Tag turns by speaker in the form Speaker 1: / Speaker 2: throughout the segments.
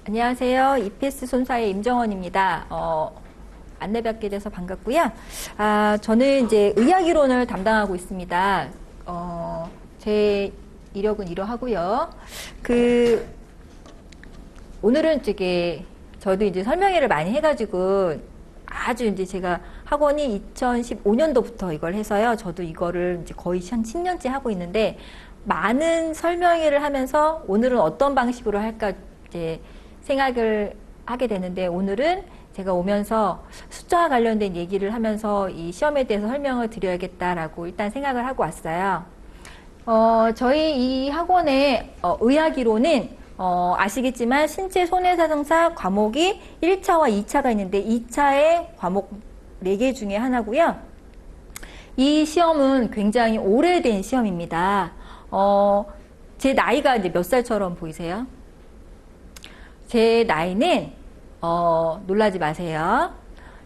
Speaker 1: 안녕하세요. EPS 손사의 임정원입니다. 안내받게 돼서 반갑고요. 저는 이제 의학이론을 담당하고 있습니다. 제 이력은 이러하고요. 오늘은 저도 이제 설명회를 많이 해가지고 아주 이제 제가 학원이 2015년도부터 이걸 해서요. 저도 이거를 이제 거의 한 10년째 하고 있는데 많은 설명회를 하면서 오늘은 어떤 방식으로 할까 이제 생각을 하게 되는데 오늘은 제가 오면서 숫자와 관련된 얘기를 하면서 이 시험에 대해서 설명을 드려야겠다라고 일단 생각을 하고 왔어요. 저희 이 학원의 의학이론은 아시겠지만 신체 손해사정사 과목이 1차와 2차가 있는데 2차의 과목 4개 중에 하나고요. 이 시험은 굉장히 오래된 시험입니다. 제 나이가 이제 몇 살처럼 보이세요? 제 나이는 놀라지 마세요.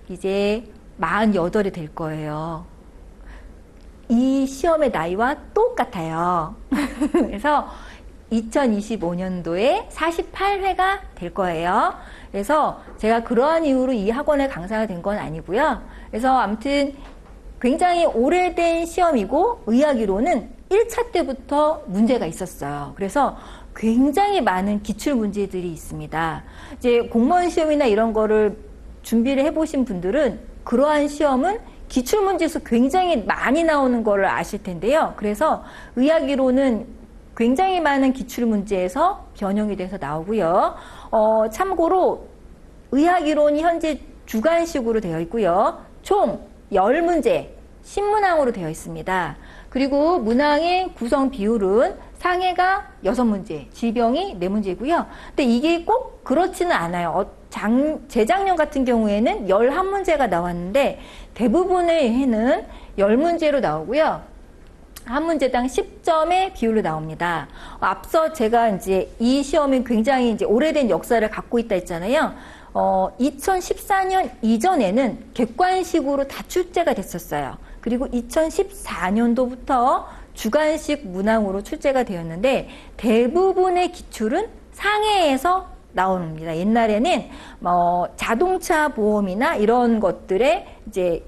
Speaker 1: 이제 48이 될 거예요. 이 시험의 나이와 똑같아요. 그래서 2025년도에 48회가 될 거예요. 그래서 제가 그러한 이유로 이 학원에 강사가 된 건 아니고요. 그래서 아무튼 굉장히 오래된 시험이고 의학이론은 1차 때부터 문제가 있었어요. 그래서 굉장히 많은 기출 문제들이 있습니다. 이제 공무원 시험이나 이런 거를 준비를 해보신 분들은 그러한 시험은 기출 문제에서 굉장히 많이 나오는 거를 아실 텐데요. 그래서 의학이론은 굉장히 많은 기출 문제에서 변형이 돼서 나오고요. 참고로 의학이론이 현재 주관식으로 되어 있고요. 총 10문제 신문항으로 되어 있습니다. 그리고 문항의 구성 비율은 상해가 6문제, 질병이 4문제고요. 근데 이게 꼭 그렇지는 않아요. 재작년 같은 경우에는 11문제가 나왔는데 대부분의 해는 10문제로 나오고요. 한 문제당 10점의 비율로 나옵니다. 앞서 제가 이제 이 시험이 굉장히 이제 오래된 역사를 갖고 있다 했잖아요. 2014년 이전에는 객관식으로 다 출제가 됐었어요. 그리고 2014년도부터 주관식 문항으로 출제가 되었는데 대부분의 기출은 상해에서 나옵니다. 옛날에는 자동차 보험이나 이런 것들에 이제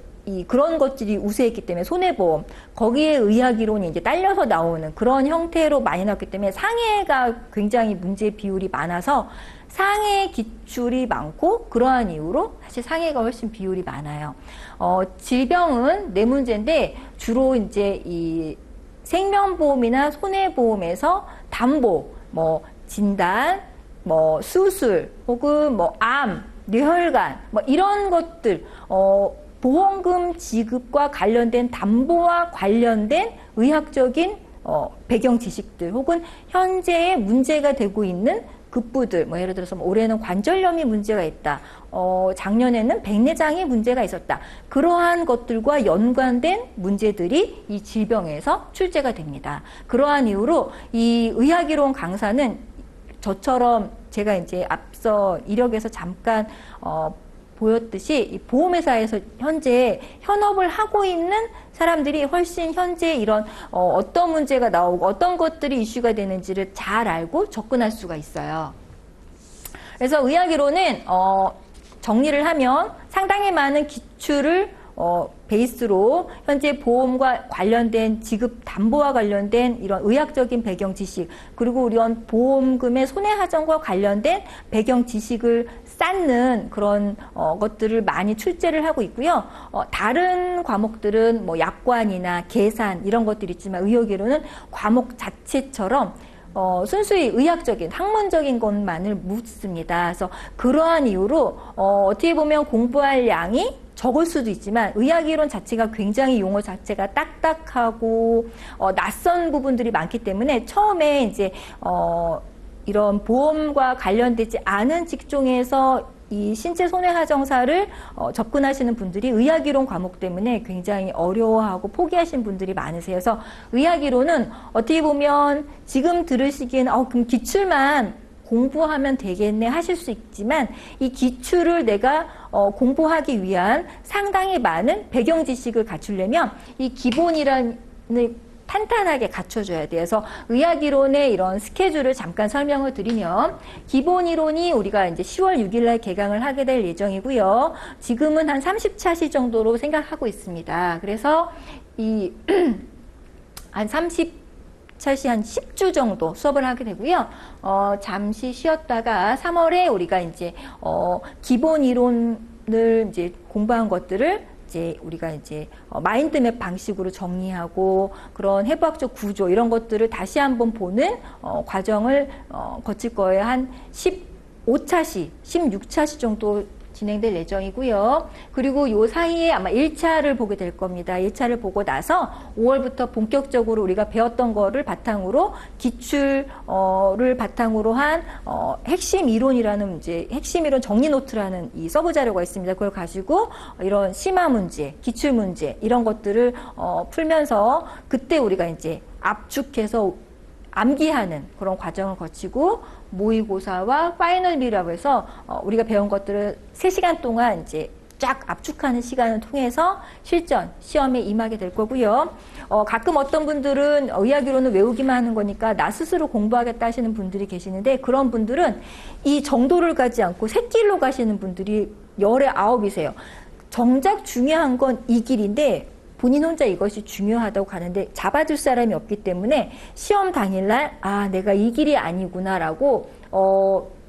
Speaker 1: 그런 것들이 우세했기 때문에 손해보험 거기에 의학이론이 이제 딸려서 나오는 그런 형태로 많이 나왔기 때문에 상해가 굉장히 문제 비율이 많아서 상해 기출이 많고 그러한 이유로 사실 상해가 훨씬 비율이 많아요. 질병은 4문제인데 주로 이제 이 생명보험이나 손해보험에서 담보, 진단, 수술 혹은 암, 뇌혈관 이런 것들 보험금 지급과 관련된 담보와 관련된 의학적인 배경 지식들 혹은 현재의 문제가 되고 있는 급부들 예를 들어서 올해는 관절염이 문제가 있다. 작년에는 백내장이 문제가 있었다. 그러한 것들과 연관된 문제들이 이 질병에서 출제가 됩니다. 그러한 이유로 이 의학이론 강사는 저처럼 제가 이제 앞서 이력에서 잠깐 보였듯이 이 보험회사에서 현재 현업을 하고 있는 사람들이 훨씬 현재 이런 어떤 문제가 나오고 어떤 것들이 이슈가 되는지를 잘 알고 접근할 수가 있어요. 그래서 의학이론은 정리를 하면 상당히 많은 기출을 베이스로 현재 보험과 관련된 지급 담보와 관련된 이런 의학적인 배경 지식 그리고 이런 보험금의 손해하정과 관련된 배경 지식을 쌓는 그런 것들을 많이 출제를 하고 있고요. 다른 과목들은 약관이나 계산 이런 것들이 있지만 의학이론은 과목 자체처럼 순수히 의학적인 학문적인 것만을 묻습니다. 그래서 그러한 이유로 어떻게 보면 공부할 양이 적을 수도 있지만 의학이론 자체가 굉장히 용어 자체가 딱딱하고 낯선 부분들이 많기 때문에 처음에 이제 이런 보험과 관련되지 않은 직종에서 이 신체 손해하정사를 접근하시는 분들이 의학이론 과목 때문에 굉장히 어려워하고 포기하신 분들이 많으세요. 그래서 의학이론은 어떻게 보면 지금 들으시기에는 그럼 기출만 공부하면 되겠네 하실 수 있지만 이 기출을 내가 공부하기 위한 상당히 많은 배경 지식을 갖추려면 이 기본이라는 탄탄하게 갖춰줘야 돼요. 그래서 의학이론의 이런 스케줄을 잠깐 설명을 드리면 기본 이론이 우리가 이제 10월 6일 날 개강을 하게 될 예정이고요. 지금은 한 30차시 정도로 생각하고 있습니다. 그래서 한 30차시 한 10주 정도 수업을 하게 되고요. 잠시 쉬었다가 3월에 우리가 이제 기본 이론을 이제 공부한 것들을 이제 우리가 이제 마인드맵 방식으로 정리하고 그런 해부학적 구조 이런 것들을 다시 한번 보는 과정을 거칠 거예요. 한 15차시, 16차시 정도 진행될 예정이고요. 그리고 요 사이에 아마 1차를 보게 될 겁니다. 1차를 보고 나서 5월부터 본격적으로 우리가 배웠던 거를 바탕으로 기출을 바탕으로 한 핵심 이론이라는 이제 핵심 이론 정리 노트라는 이 서브 자료가 있습니다. 그걸 가지고 이런 심화 문제, 기출 문제 이런 것들을 풀면서 그때 우리가 이제 압축해서 암기하는 그런 과정을 거치고 모의고사와 파이널비라고 해서 우리가 배운 것들을 3시간 동안 이제 쫙 압축하는 시간을 통해서 실전 시험에 임하게 될 거고요. 가끔 어떤 분들은 의학이론을 외우기만 하는 거니까 나 스스로 공부하겠다 하시는 분들이 계시는데 그런 분들은 이 정도를 가지 않고 새길로 가시는 분들이 열의 9이세요. 정작 중요한 건 이 길인데 본인 혼자 이것이 중요하다고 가는데 잡아줄 사람이 없기 때문에 시험 당일날 내가 이 길이 아니구나라고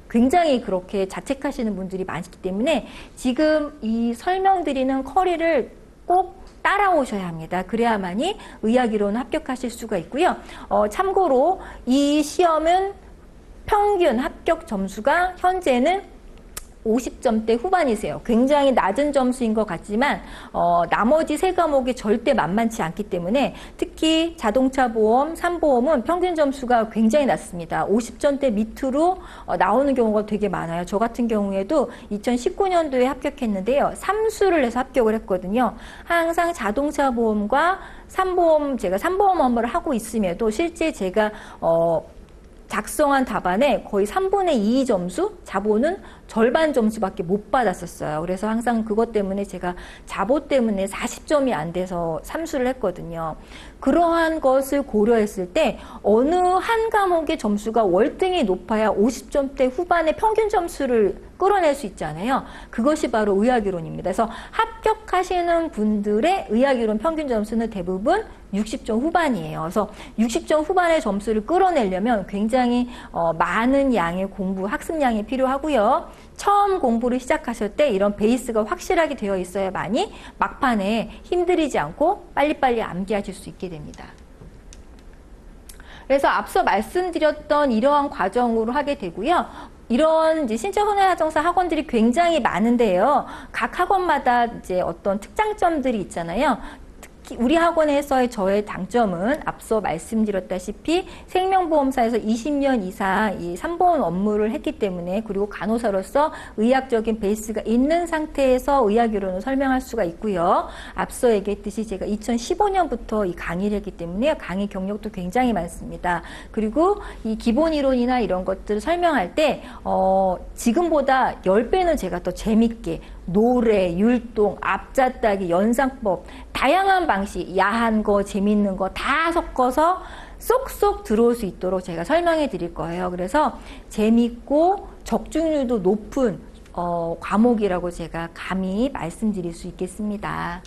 Speaker 1: 굉장히 그렇게 자책하시는 분들이 많기 때문에 지금 이 설명드리는 커리를 꼭 따라오셔야 합니다. 그래야만이 의학이론 합격하실 수가 있고요. 참고로 이 시험은 평균 합격 점수가 현재는 50점대 후반이세요. 굉장히 낮은 점수인 것 같지만 나머지 3과목이 절대 만만치 않기 때문에 특히 자동차 보험, 3보험은 평균 점수가 굉장히 낮습니다. 50점대 밑으로 나오는 경우가 되게 많아요. 저 같은 경우에도 2019년도에 합격했는데요. 3수를 해서 합격을 했거든요. 항상 자동차 보험과 3보험, 제가 3보험 업무를 하고 있음에도 실제 제가 작성한 답안에 거의 3분의 2 점수, 자보는 절반 점수밖에 못 받았었어요. 그래서 항상 그것 때문에 제가 자보 때문에 40점이 안 돼서 삼수를 했거든요. 그러한 것을 고려했을 때 어느 한 과목의 점수가 월등히 높아야 50점대 후반의 평균 점수를 끌어낼 수 있잖아요. 그것이 바로 의학이론입니다. 그래서 합격하시는 분들의 의학이론 평균 점수는 대부분 60점 후반이에요. 그래서 60점 후반의 점수를 끌어내려면 굉장히 많은 양의 공부, 학습량이 필요하고요. 처음 공부를 시작하실 때 이런 베이스가 확실하게 되어 있어야만이 막판에 힘들이지 않고 빨리빨리 암기하실 수 있게 됩니다. 그래서 앞서 말씀드렸던 이러한 과정으로 하게 되고요. 이런 이제 신체훈련하정사 학원들이 굉장히 많은데요. 각 학원마다 이제 어떤 특장점들이 있잖아요. 특히 우리 학원에서의 저의 장점은 앞서 말씀드렸다시피 생명보험사에서 20년 이상 이 3보험 업무를 했기 때문에 그리고 간호사로서 의학적인 베이스가 있는 상태에서 의학이론을 설명할 수가 있고요. 앞서 얘기했듯이 제가 2015년부터 이 강의를 했기 때문에 강의 경력도 굉장히 많습니다. 그리고 이 기본 이론이나 이런 것들을 설명할 때 지금보다 10배는 제가 더 재밌게 노래, 율동, 앞자따기, 연상법 다양한 방식, 야한 거, 재밌는 거 다 섞어서 쏙쏙 들어올 수 있도록 제가 설명해 드릴 거예요. 그래서 재밌고 적중률도 높은 과목이라고 제가 감히 말씀드릴 수 있겠습니다.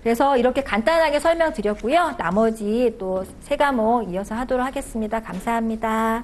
Speaker 1: 그래서 이렇게 간단하게 설명드렸고요. 나머지 또 3과목 이어서 하도록 하겠습니다. 감사합니다.